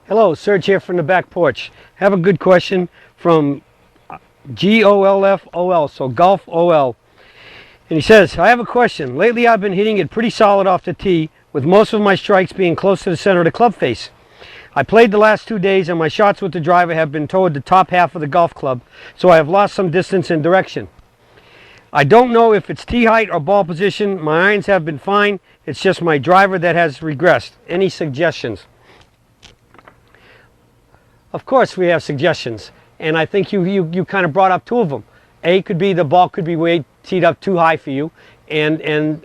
Hello, Serge here from the back porch. Have a good question from GOLFOL, so Golf OL. And he says, I have a question. Lately I've been hitting it pretty solid off the tee, with most of my strikes being close to the center of the club face. I played the last 2 days and my shots with the driver have been toward the top half of the golf club, so I have lost some distance and direction. I don't know if it's tee height or ball position. My irons have been fine. It's just my driver that has regressed. Any suggestions? Of course we have suggestions, and I think you kind of brought up two of them. A could be the ball could be way teed up too high for you, and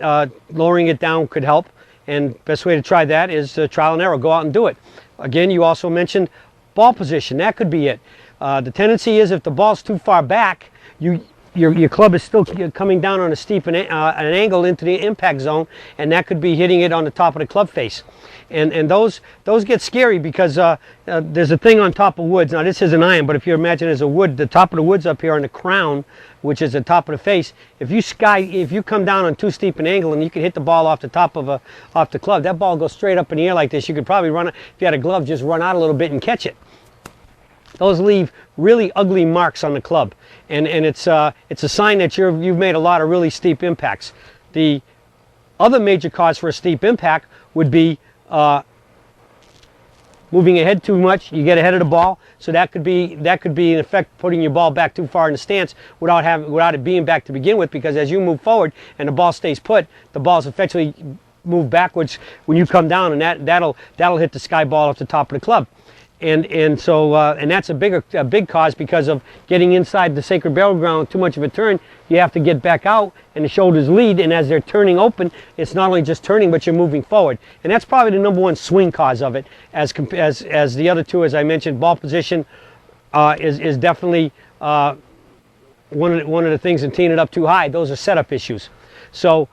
lowering it down could help. And best way to try that is trial and error. Go out and do it. Again, you also mentioned ball position. That could be it. The tendency is if the ball's too far back, your club is still coming down on a steep an angle into the impact zone, and that could be hitting it on the top of the club face. And those get scary because there's a thing on top of woods. Now this is an iron, but if you imagine there's a wood, the top of the wood's up here on the crown, which is the top of the face. If you come down on too steep an angle and you can hit the ball off the top of off the club, that ball goes straight up in the air like this. You could probably run, if you had a glove, just run out a little bit and catch it. Those leave really ugly marks on the club, and it's a sign that you've made a lot of really steep impacts. The other major cause for a steep impact would be moving ahead too much. You get ahead of the ball, so that could be in effect putting your ball back too far in the stance without it being back to begin with, because as you move forward and the ball stays put, the ball's effectively move backwards when you come down, and that'll hit the sky ball off the top of the club. And so that's a big cause, because of getting inside the sacred barrel ground too much of a turn. You have to get back out, and the shoulders lead, and as they're turning open, it's not only just turning, but you're moving forward. And that's probably the number one swing cause of it, as the other two, as I mentioned. Ball position is definitely one of the things, in teeing it up too high. Those are setup issues. So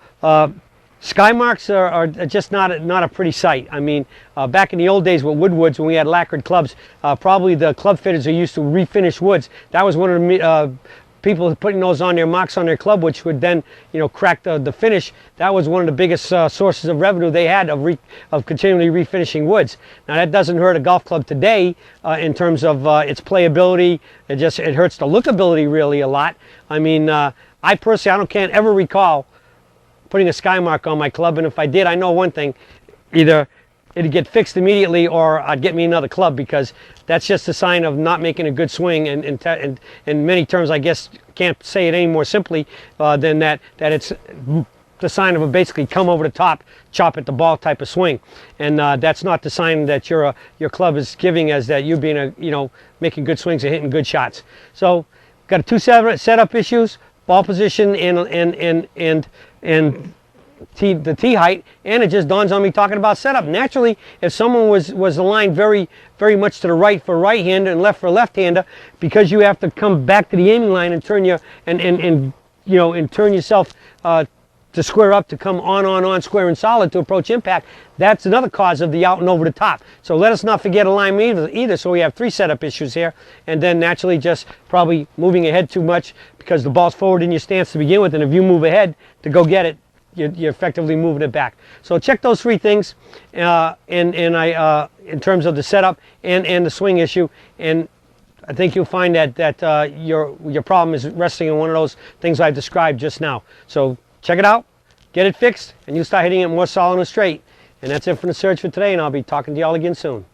sky marks are just not a pretty sight. I mean, back in the old days with woodwoods, when we had lacquered clubs, probably the club fitters are used to refinish woods. That was one of the people putting those on their marks on their club, which would then, crack the finish. That was one of the biggest sources of revenue they had of continually refinishing woods. Now that doesn't hurt a golf club today in terms of its playability. It hurts the lookability really a lot. I mean, I personally can't ever recall putting a sky mark on my club, and if I did, I know one thing: either it'd get fixed immediately or I'd get me another club, because that's just a sign of not making a good swing. And in many terms, I guess can't say it any more simply than that it's the sign of a basically come over the top, chop at the ball type of swing. And that's not the sign that your club is giving as that you're being making good swings and hitting good shots. So got two setup issues: ball position and the tee height. And it just dawns on me, talking about setup, naturally, if someone was aligned very, very much to the right for right-hander and left for left-hander, because you have to come back to the aiming line and turn turn yourself to square up, to come on square and solid to approach impact. That's another cause of the out and over the top. So let us not forget alignment either. So we have three setup issues here, and then naturally just probably moving ahead too much, because the ball's forward in your stance to begin with, and if you move ahead to go get it, you're effectively moving it back. So check those three things in terms of the setup and the swing issue, and I think you'll find that your problem is resting in one of those things I described just now. So check it out, get it fixed, and you'll start hitting it more solid and straight. And that's it from the Search for today, and I'll be talking to y'all again soon.